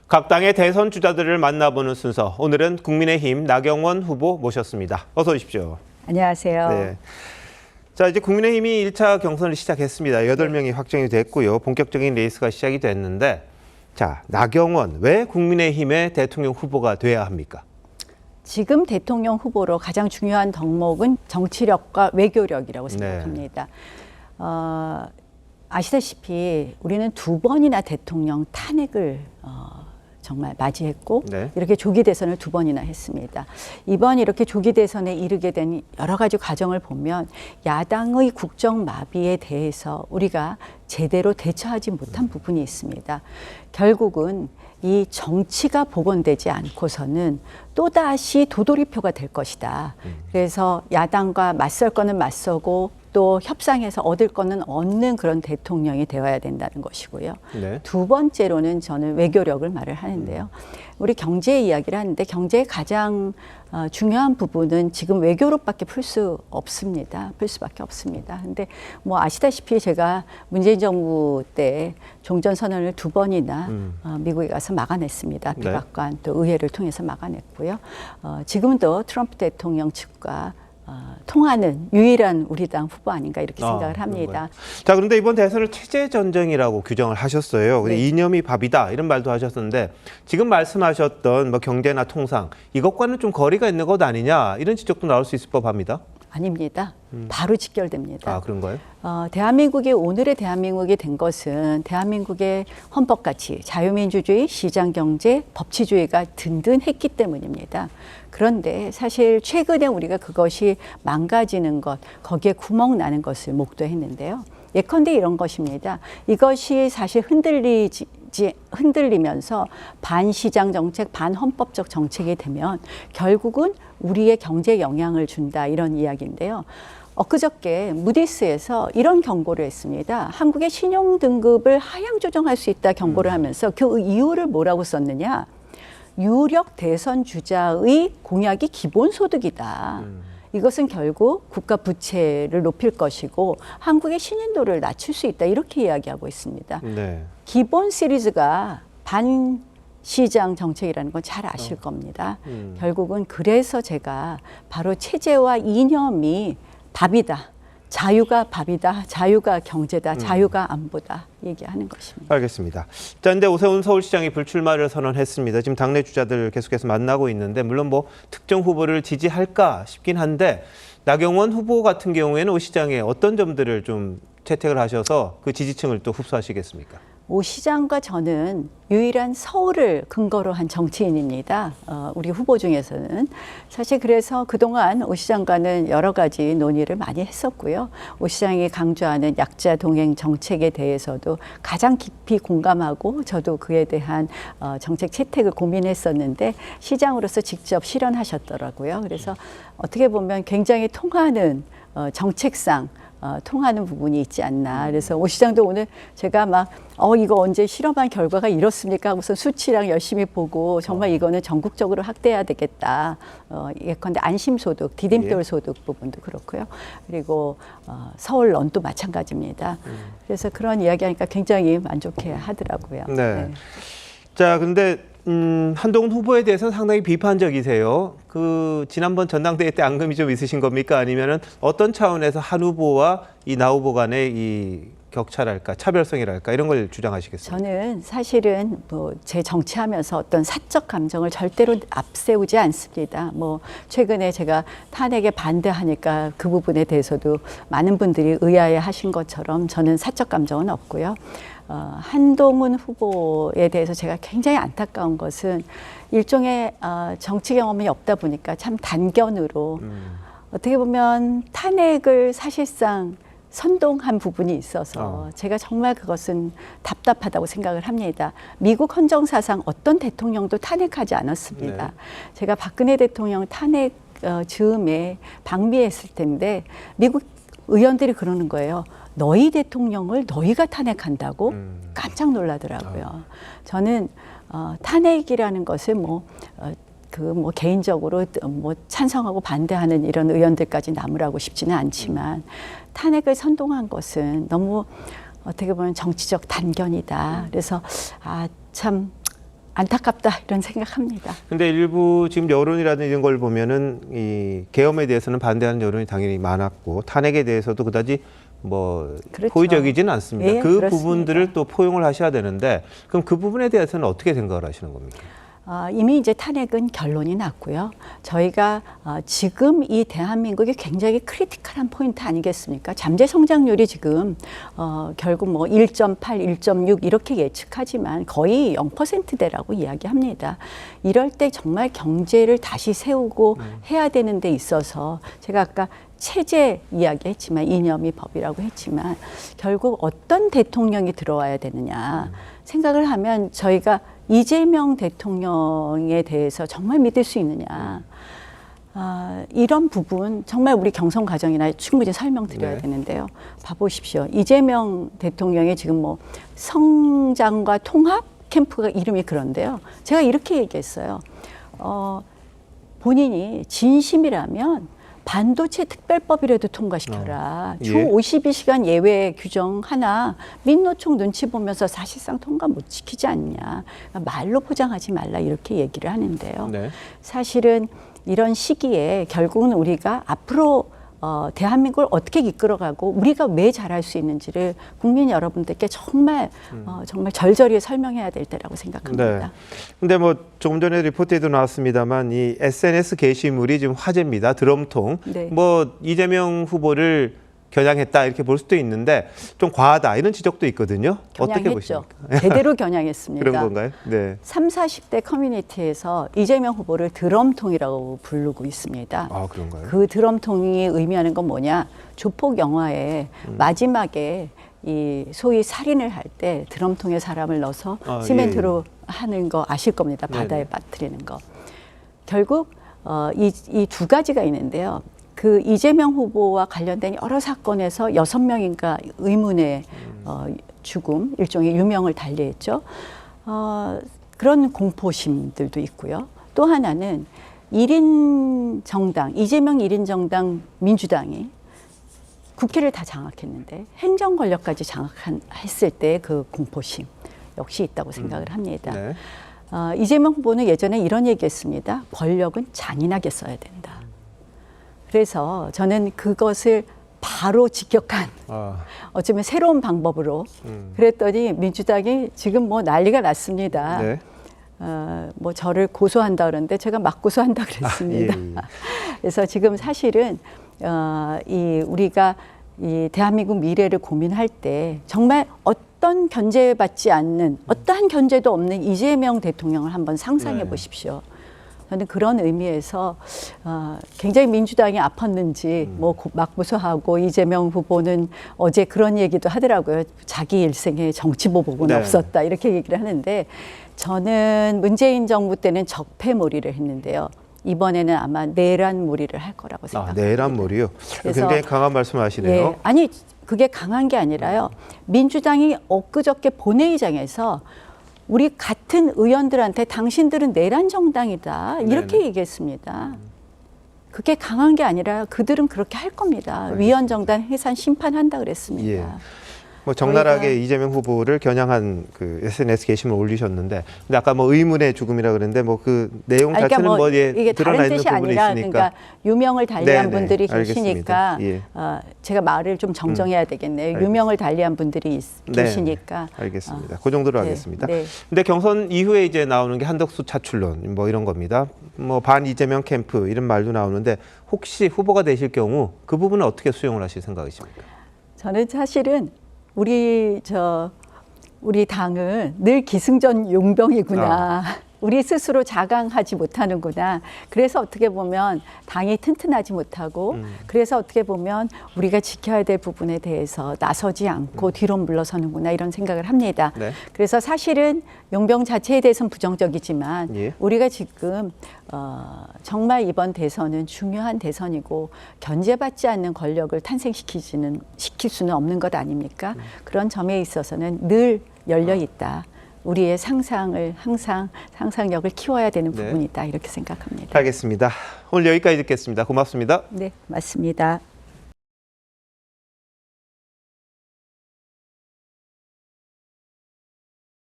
각 당의 대선 주자들을 만나보는 순서. 오늘은 국민의힘 나경원 후보 모셨습니다. 어서 오십시오. 안녕하세요. 네. 자, 이제 국민의힘이 1차 경선을 시작했습니다. 8명이 확정이 됐고요. 본격적인 레이스가 시작이 됐는데, 자, 나경원, 왜 국민의힘의 대통령 후보가 돼야 합니까? 지금 대통령 후보로 가장 중요한 덕목은 정치력과 외교력이라고 생각합니다. 아시다시피 우리는 2번이나 대통령 탄핵을 정말 맞이했고 이렇게 조기 대선을 2번이나 했습니다. 이번 이렇게 조기 대선에 이르게 된 여러 가지 과정을 보면 야당의 국정 마비에 대해서 우리가 제대로 대처하지 못한 부분이 있습니다. 결국은 이 정치가 복원되지 않고서는 또다시 도돌이표가 될 것이다. 그래서 야당과 맞설 거는 맞서고 또 협상해서 얻을 거는 얻는 그런 대통령이 되어야 된다는 것이고요. 네. 두 번째로는 저는 외교력을 말을 하는데요. 우리 경제 이야기를 하는데 경제의 가장 중요한 부분은 지금 외교로밖에 풀 수 없습니다. 풀 수밖에 없습니다. 근데 뭐 아시다시피 제가 문재인 정부 때 종전선언을 2번이나 미국에 가서 막아냈습니다. 백악관 또 의회를 통해서 막아냈고요. 지금은 또 트럼프 대통령 측과 통하는 유일한 우리 당 후보 아닌가 이렇게 생각을 합니다. 자, 그런데 이번 대선을 체제 전쟁이라고 규정을 하셨어요. 근데 이념이 밥이다 이런 말도 하셨는데 지금 말씀하셨던 뭐 경제나 통상 이것과는 좀 거리가 있는 것 아니냐 이런 지적도 나올 수 있을 법합니다. 아닙니다. 바로 직결됩니다. 아, 그런가요? 대한민국이 오늘의 대한민국이 된 것은 대한민국의 헌법 가치, 자유민주주의, 시장경제, 법치주의가 든든했기 때문입니다. 그런데 사실 최근에 우리가 그것이 망가지는 것, 거기에 구멍 나는 것을 목도했는데요. 예컨대 이런 것입니다. 이것이 사실 흔들리면서 반시장 정책, 반헌법적 정책이 되면 결국은 우리의 경제에 영향을 준다 이런 이야기인데요. 엊그저께 무디스에서 이런 경고를 했습니다. 한국의 신용 등급을 하향 조정할 수 있다 경고를 하면서 그 이유를 뭐라고 썼느냐. 유력 대선 주자의 공약이 기본소득이다. 이것은 결국 국가 부채를 높일 것이고 한국의 신인도를 낮출 수 있다. 이렇게 이야기하고 있습니다. 네. 기본 시리즈가 반시장 정책이라는 건 잘 아실 겁니다. 결국은 그래서 제가 바로 체제와 이념이 밥이다. 자유가 밥이다. 자유가 경제다. 자유가 안보다. 얘기하는 것입니다. 알겠습니다. 자, 근데 오세훈 서울시장이 불출마를 선언했습니다. 지금 당내 주자들 계속해서 만나고 있는데 물론 뭐 특정 후보를 지지할까 싶긴 한데 나경원 후보 같은 경우에는 오 시장의 어떤 점들을 좀 채택을 하셔서 그 지지층을 또 흡수하시겠습니까? 오 시장과 저는 유일한 서울을 근거로 한 정치인입니다. 우리 후보 중에서는. 사실 그래서 그동안 오 시장과는 여러 가지 논의를 많이 했었고요. 오 시장이 강조하는 약자 동행 정책에 대해서도 가장 깊이 공감하고 저도 그에 대한 정책 채택을 고민했었는데 시장으로서 직접 실현하셨더라고요. 그래서 어떻게 보면 굉장히 통하는 정책상 통하는 부분이 있지 않나. 그래서 오 시장도 오늘 제가 막 이거 언제 실험한 결과가 이렇습니까 하고서 수치랑 열심히 보고 정말 이거는 전국적으로 확대해야 되겠다. 예컨대 안심소득, 디딤돌 소득 부분도 그렇고요. 그리고 서울런도 마찬가지입니다. 그래서 그런 이야기하니까 굉장히 만족해 하더라고요. 네. 자, 근데 한동훈 후보에 대해서는 상당히 비판적이세요. 그 지난번 전당대회 때 앙금이 좀 있으신 겁니까? 아니면은 어떤 차원에서 한 후보와 이 나 후보 간의 이 격차랄까, 차별성이랄까 이런 걸 주장하시겠습니까? 저는 사실은 뭐 제 정치하면서 어떤 사적 감정을 절대로 앞세우지 않습니다. 뭐 최근에 제가 탄핵에 반대하니까 그 부분에 대해서도 많은 분들이 의아해하신 것처럼 저는 사적 감정은 없고요. 한동훈 후보에 대해서 제가 굉장히 안타까운 것은 일종의 정치 경험이 없다 보니까 참 단견으로 어떻게 보면 탄핵을 사실상 선동한 부분이 있어서 제가 정말 그것은 답답하다고 생각을 합니다. 미국 헌정사상 어떤 대통령도 탄핵하지 않았습니다. 제가 박근혜 대통령 탄핵 즈음에 방미했을 텐데 미국 의원들이 그러는 거예요. 너희 대통령을 너희가 탄핵한다고 깜짝 놀라더라고요. 저는 탄핵이라는 것을 개인적으로 찬성하고 반대하는 이런 의원들까지 나무라고 싶지는 않지만 탄핵을 선동한 것은 너무 어떻게 보면 정치적 단견이다. 그래서 참 안타깝다 이런 생각합니다. 근데 일부 지금 여론이라든지 이런 걸 보면은 이 계엄에 대해서는 반대하는 여론이 당연히 많았고 탄핵에 대해서도 그다지 뭐 그렇죠. 호의적이지는 않습니다. 예, 그 그렇습니다. 부분들을 또 포용을 하셔야 되는데 그럼 그 부분에 대해서는 어떻게 생각을 하시는 겁니까? 이미 이제 탄핵은 결론이 났고요. 저희가 지금 이 대한민국이 굉장히 크리티컬한 포인트 아니겠습니까? 잠재 성장률이 지금 결국 뭐 1.8, 1.6 이렇게 예측하지만 거의 0%대라고 이야기합니다. 이럴 때 정말 경제를 다시 세우고 해야 되는 데 있어서 제가 아까 체제 이야기했지만 이념이 법이라고 했지만 결국 어떤 대통령이 들어와야 되느냐 생각을 하면 저희가 이재명 대통령에 대해서 정말 믿을 수 있느냐 이런 부분 정말 우리 경선 과정이나 충분히 설명드려야 되는데요. 봐보십시오. 이재명 대통령의 지금 뭐 성장과 통합 캠프가 이름이 그런데요. 제가 이렇게 얘기했어요. 본인이 진심이라면 반도체 특별법이라도 통과시켜라. 주 52시간 예외 규정 하나 민노총 눈치 보면서 사실상 통과 못 시키지 않냐. 말로 포장하지 말라 이렇게 얘기를 하는데요. 네. 사실은 이런 시기에 결국은 우리가 앞으로 대한민국을 어떻게 이끌어가고 우리가 왜 잘할 수 있는지를 국민 여러분들께 정말 정말 절절히 설명해야 될 때라고 생각합니다. 네. 근데 뭐 조금 전에 리포트에도 나왔습니다만 이 SNS 게시물이 지금 화제입니다. 드럼통. 네. 뭐 이재명 후보를 겨냥했다 이렇게 볼 수도 있는데 좀 과하다 이런 지적도 있거든요. 어떻게 보십니까? 제대로 겨냥했습니다. 그런 건가요? 네. 30, 40대 커뮤니티에서 이재명 후보를 드럼통이라고 부르고 있습니다. 아, 그런가요? 그 드럼통이 의미하는 건 뭐냐? 조폭 영화의 마지막에 이 소위 살인을 할 때 드럼통에 사람을 넣어서 시멘트로 하는 거 아실 겁니다. 바다에 빠뜨리는 거. 결국 이 두 가지가 있는데요. 그 이재명 후보와 관련된 여러 사건에서 6명인가 의문의 죽음, 일종의 유명을 달리했죠. 그런 공포심들도 있고요. 또 하나는 1인 정당, 이재명 1인 정당 민주당이 국회를 다 장악했는데 행정 권력까지 장악했을 때 그 공포심 역시 있다고 생각을 합니다. 네. 이재명 후보는 예전에 이런 얘기했습니다. 권력은 잔인하게 써야 된다. 그래서 저는 그것을 바로 직격한 어쩌면 새로운 방법으로 그랬더니 민주당이 지금 뭐 난리가 났습니다. 네. 뭐 저를 고소한다 그러는데 제가 막 고소한다 그랬습니다. 예. 그래서 지금 사실은 우리가 이 대한민국 미래를 고민할 때 정말 어떤 견제받지 않는 어떠한 견제도 없는 이재명 대통령을 한번 상상해 보십시오. 저는 그런 의미에서 굉장히 민주당이 아팠는지 뭐 막무소하고 이재명 후보는 어제 그런 얘기도 하더라고요. 자기 일생에 정치보복은 없었다 이렇게 얘기를 하는데 저는 문재인 정부 때는 적폐몰이를 했는데요. 이번에는 아마 내란몰이를 할 거라고 생각합니다. 내란몰이요? 굉장히 강한 말씀을 하시네요. 예, 아니 그게 강한 게 아니라요. 민주당이 엊그저께 본회의장에서 우리 같은 의원들한테 당신들은 내란 정당이다 이렇게 얘기했습니다. 그게 강한 게 아니라 그들은 그렇게 할 겁니다. 위헌 정당 해산 심판한다 그랬습니다. 예. 뭐 적나라하게 이재명 후보를 겨냥한 그 SNS 게시물 올리셨는데, 근데 아까 뭐 의문의 죽음이라 그랬는데 뭐 그 내용 자체는 그러니까 뭐 이게 드러나 다른 있는 뜻이 부분이 아니라 있으니까. 그러니까 유명을 달리한 분들이 계시니까 예. 제가 말을 좀 정정해야 되겠네요. 유명을 달리한 분들이 계시니까. 알겠습니다. 그 정도로 하겠습니다. 네. 근데 경선 이후에 이제 나오는 게 한덕수 차출론 뭐 이런 겁니다. 뭐 반 이재명 캠프 이런 말도 나오는데 혹시 후보가 되실 경우 그 부분은 어떻게 수용을 하실 생각이십니까? 저는 사실은 우리 당은 늘 기승전 용병이구나. 우리 스스로 자강하지 못하는구나. 그래서 어떻게 보면 당이 튼튼하지 못하고 그래서 어떻게 보면 우리가 지켜야 될 부분에 대해서 나서지 않고 뒤로 물러서는구나 이런 생각을 합니다. 네. 그래서 사실은 용병 자체에 대해서는 부정적이지만 우리가 지금 정말 이번 대선은 중요한 대선이고 견제받지 않는 권력을 시킬 수는 없는 것 아닙니까? 그런 점에 있어서는 늘 열려 있다. 우리의 상상을 항상 상상력을 키워야 되는 부분이다 이렇게 생각합니다. 알겠습니다. 오늘 여기까지 듣겠습니다. 고맙습니다. 네, 맞습니다.